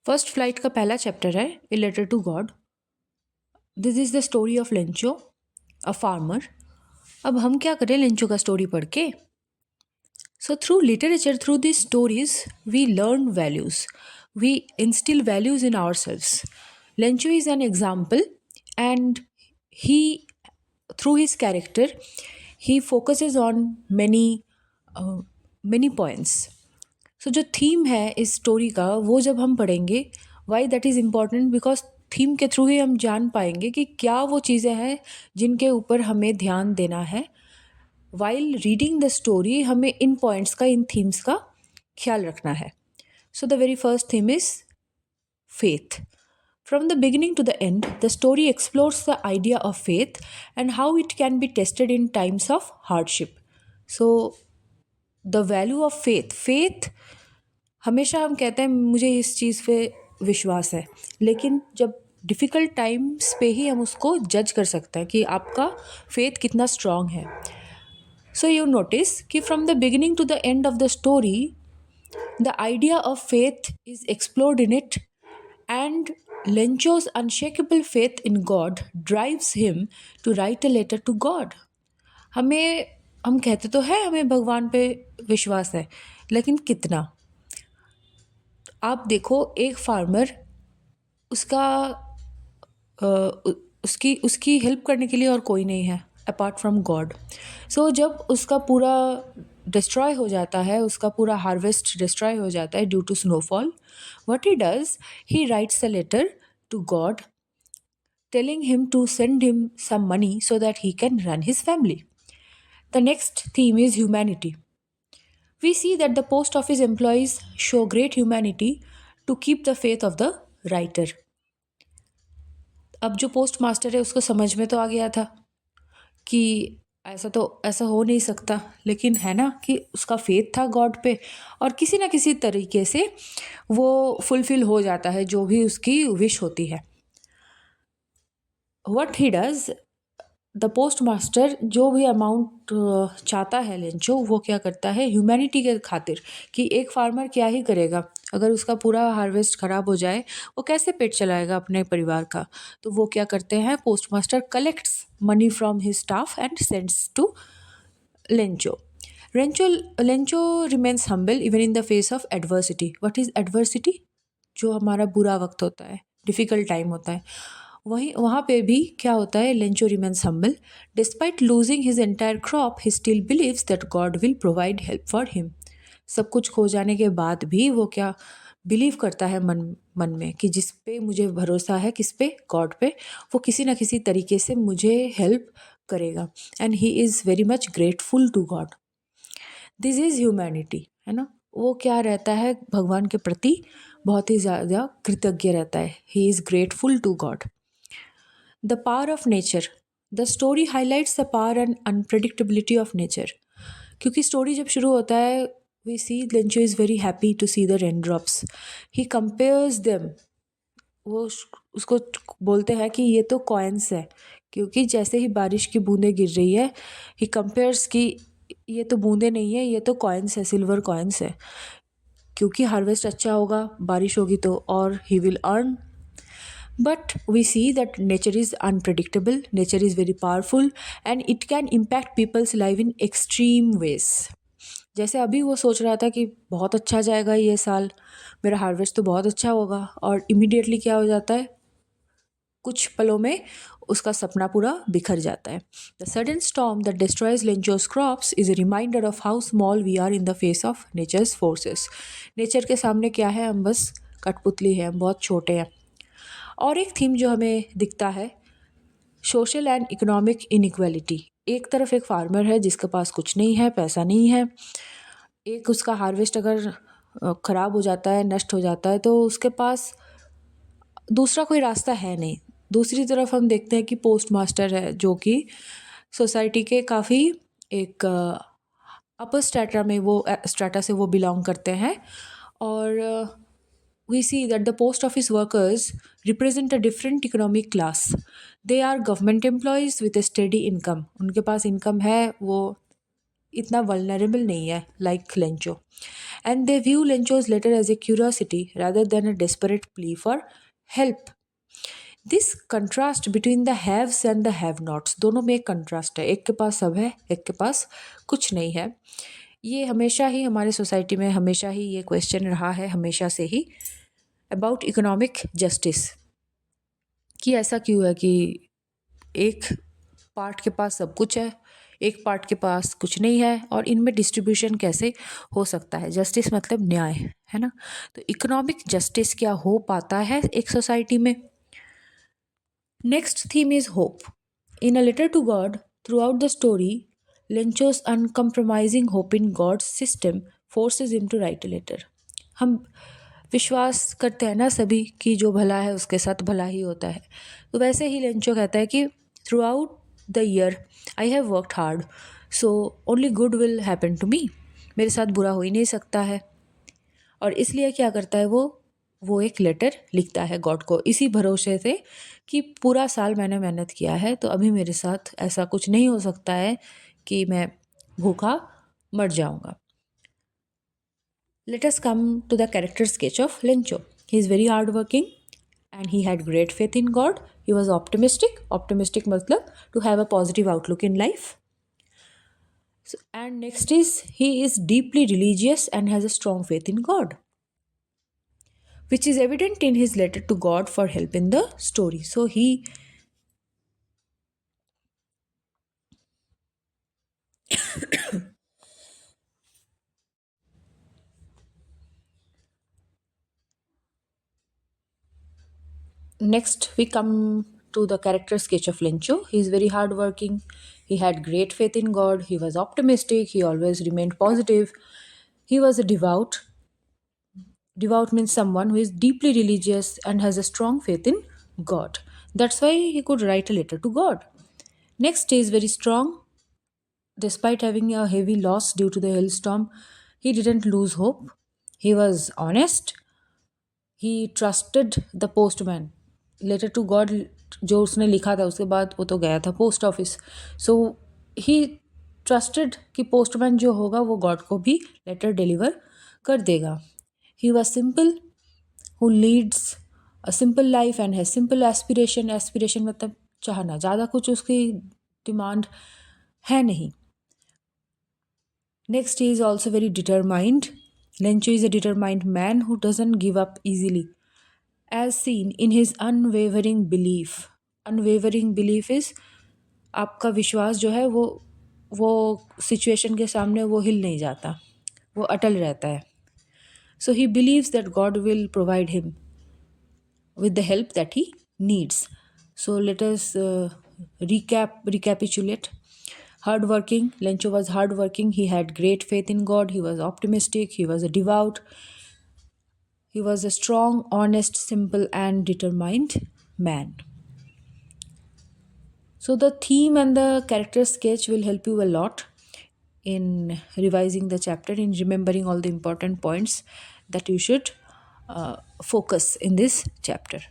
First flight का पहला chapter है a letter to God. This is the story of Lencho a farmer. अब हम क्या करें लेंचो का स्टोरी पढ़ के? So through literature, through this stories we learn values, we instill values in ourselves. Lencho is an example, and he, through his character, he focuses on many points. सो जो theme है इस story का, वो जब हम पढ़ेंगे, why that is important, because theme के through ही हम जान पाएंगे कि क्या वो चीज़ें हैं जिनके ऊपर हमें ध्यान देना है। वाइल रीडिंग द स्टोरी हमें इन पॉइंट्स का, इन थीम्स का ख्याल रखना है। So the very first theme is faith. From the beginning to the end, the story explores the idea of faith and how it can be tested in times of hardship. So, the value of faith. Faith, हमेशा हम कहते हैं मुझे इस चीज़ पे विश्वास है, लेकिन जब डिफ़िकल्ट टाइम्स पे ही हम उसको जज कर सकते हैं कि आपका फेथ कितना स्ट्रांग है। सो यू नोटिस कि from the beginning to the end of the story, the idea of faith is explored in it, and Lencho's unshakable faith in God drives him to write a letter to God. हम कहते तो हैं हमें भगवान पे विश्वास है, लेकिन कितना? आप देखो, एक फार्मर, उसका उसकी उसकी हेल्प करने के लिए और कोई नहीं है अपार्ट फ्रॉम गॉड। सो जब उसका पूरा डिस्ट्रॉय हो जाता है, उसका पूरा हार्वेस्ट डिस्ट्रॉय हो जाता है due to snowfall, what he does, he writes a letter to God telling him to send him some money so that he can run his family. The next theme is humanity. We see that the post office employees show great humanity to keep the faith of the writer. अब जो post master है उसको समझ में तो आ गया था कि ऐसा हो नहीं सकता, लेकिन है ना कि उसका फेथ था गॉड पे, और किसी ना किसी तरीके से वो फुलफिल हो जाता है जो भी उसकी विश होती है। What he does, the post master जो भी अमाउंट चाहता है लेंचो, वो क्या करता है ह्यूमैनिटी के खातिर, कि एक फार्मर क्या ही करेगा अगर उसका पूरा हार्वेस्ट ख़राब हो जाए, वो कैसे पेट चलाएगा अपने परिवार का। तो वो क्या करते हैं, postmaster collects money from his staff and sends to Lencho. Lencho remains humble even in the face of adversity. What is adversity? जो हमारा बुरा वक्त होता है, डिफ़िकल्ट टाइम होता है, वहीं वहाँ पे भी क्या होता है, Lencho remains humble. Despite losing his entire crop, he still believes that God will provide help for him. सब कुछ खो जाने के बाद भी वो क्या बिलीव करता है मन मन में कि जिस पे मुझे भरोसा है, किस पे, गॉड पे, वो किसी ना किसी तरीके से मुझे हेल्प करेगा, and he is very much grateful to God. This is humanity, है ना। वो क्या रहता है, भगवान के प्रति बहुत ही ज़्यादा कृतज्ञ रहता है। He is grateful to God. The power of nature, the story highlights the power and unpredictability of nature. क्योंकि स्टोरी जब शुरू होता है, we see Lencho is very happy to see the rain drops. He compares them, वो उसको बोलते हैं कि ये तो कॉइन्स है, क्योंकि जैसे ही बारिश की बूंदें गिर रही है, ही कंपेयर्स कि ये तो बूंदें नहीं है, ये तो कॉइन्स है, सिल्वर कॉइन्स है, क्योंकि हार्वेस्ट अच्छा होगा, बारिश होगी तो, और he will earn. But we see that nature is unpredictable, nature is very powerful, and it can impact people's life in extreme ways. जैसे अभी वो सोच रहा था कि बहुत अच्छा जाएगा ये साल, मेरा हार्वेस्ट तो बहुत अच्छा होगा, और इमीडिएटली क्या हो जाता है, कुछ पलों में उसका सपना पूरा बिखर जाता है। The sudden storm that destroys Lencho's crops is a reminder of how small we are in the face of nature's forces. Nature के सामने क्या है, हम बस कठपुतली हैं, हम बहुत छोटे हैं। और एक थीम जो हमें दिखता है, सोशल एंड इकोनॉमिक इनइक्वालिटी। एक तरफ एक फार्मर है जिसके पास कुछ नहीं है, पैसा नहीं है, एक उसका हार्वेस्ट अगर ख़राब हो जाता है, नष्ट हो जाता है, तो उसके पास दूसरा कोई रास्ता है नहीं। दूसरी तरफ हम देखते हैं कि पोस्ट मास्टर है, जो कि सोसाइटी के काफ़ी एक अपर स्ट्रेटा में, वो स्ट्रेटा से वो बिलोंग करते हैं, और we see that the post office workers represent a different economic class. They are government employees with a steady income. उनके पास इनकम है, वो इतना वल्नरेबल नहीं है like Lencho, and they view Lencho's letter as a curiosity rather than a desperate plea for help. This contrast between the haves and the have nots, दोनों में एक contrast है, एक के पास सब है, एक के पास कुछ नहीं है। ये हमेशा ही हमारी सोसाइटी में हमेशा ही ये क्वेश्चन रहा है, हमेशा से ही, अबाउट इकोनॉमिक जस्टिस, कि ऐसा क्यों है कि एक पार्ट के पास सब कुछ है, एक पार्ट के पास कुछ नहीं है, और इनमें डिस्ट्रीब्यूशन कैसे हो सकता है। जस्टिस मतलब न्याय है ना। तो इकोनॉमिक जस्टिस क्या हो पाता है एक सोसाइटी में। Next theme is hope. In a letter to God, throughout the story, Lencho's uncompromising hope in God's system forces him to write a letter. हम विश्वास करते हैं ना सभी कि जो भला है उसके साथ भला ही होता है, तो वैसे ही लेंचो कहता है कि throughout the year I have worked hard, so only good will happen to me. मेरे साथ बुरा हो ही नहीं सकता है, और इसलिए क्या करता है वो एक लेटर लिखता है गॉड को, इसी भरोसे से कि पूरा साल मैंने मेहनत किया है, तो अभी मेरे साथ ऐसा कुछ नहीं हो सकता है कि मैं भूखा मर जाऊंगा। Let us come to the character sketch of Lencho. He is very hardworking and he had great faith in God. He was optimistic. Optimistic matlab to have a positive outlook in life. And next is he is deeply religious and has a strong faith in God, which is evident in his letter to God for help in the story. So he Next, we come to the character sketch of Lencho. He is very hardworking. He had great faith in God. He was optimistic. He always remained positive. He was a devout. Devout means someone who is deeply religious and has a strong faith in God. That's why he could write a letter to God. Next, he is very strong. Despite having a heavy loss due to the hailstorm, he didn't lose hope. He was honest. He trusted the postman. Letter to God जो उसने लिखा था उसके बाद वो तो गया था पोस्ट ऑफिस, सो ही ट्रस्टेड कि पोस्टमैन जो होगा वो गॉड को भी लेटर डिलीवर कर देगा। He was simple who leads a simple life and has simple aspiration. Aspiration मतलब चाहना, ज़्यादा कुछ उसकी डिमांड है नहीं। Next, he is also very determined. Lencho is a determined man who doesn't give up easily, as seen in his unwavering belief. Unwavering belief is आपका विश्वास जो है वो सिचुएशन के सामने वो हिल नहीं जाता, वो अटल रहता है। So he believes that God will provide him with the help that he needs. So let us recapitulate. Hardworking, Lencho was hardworking. He had great faith in God. He was optimistic. He was a devout. He was a strong, honest, simple, and determined man. So the theme and the character sketch will help you a lot in revising the chapter, in remembering all the important points that you should focus in this chapter.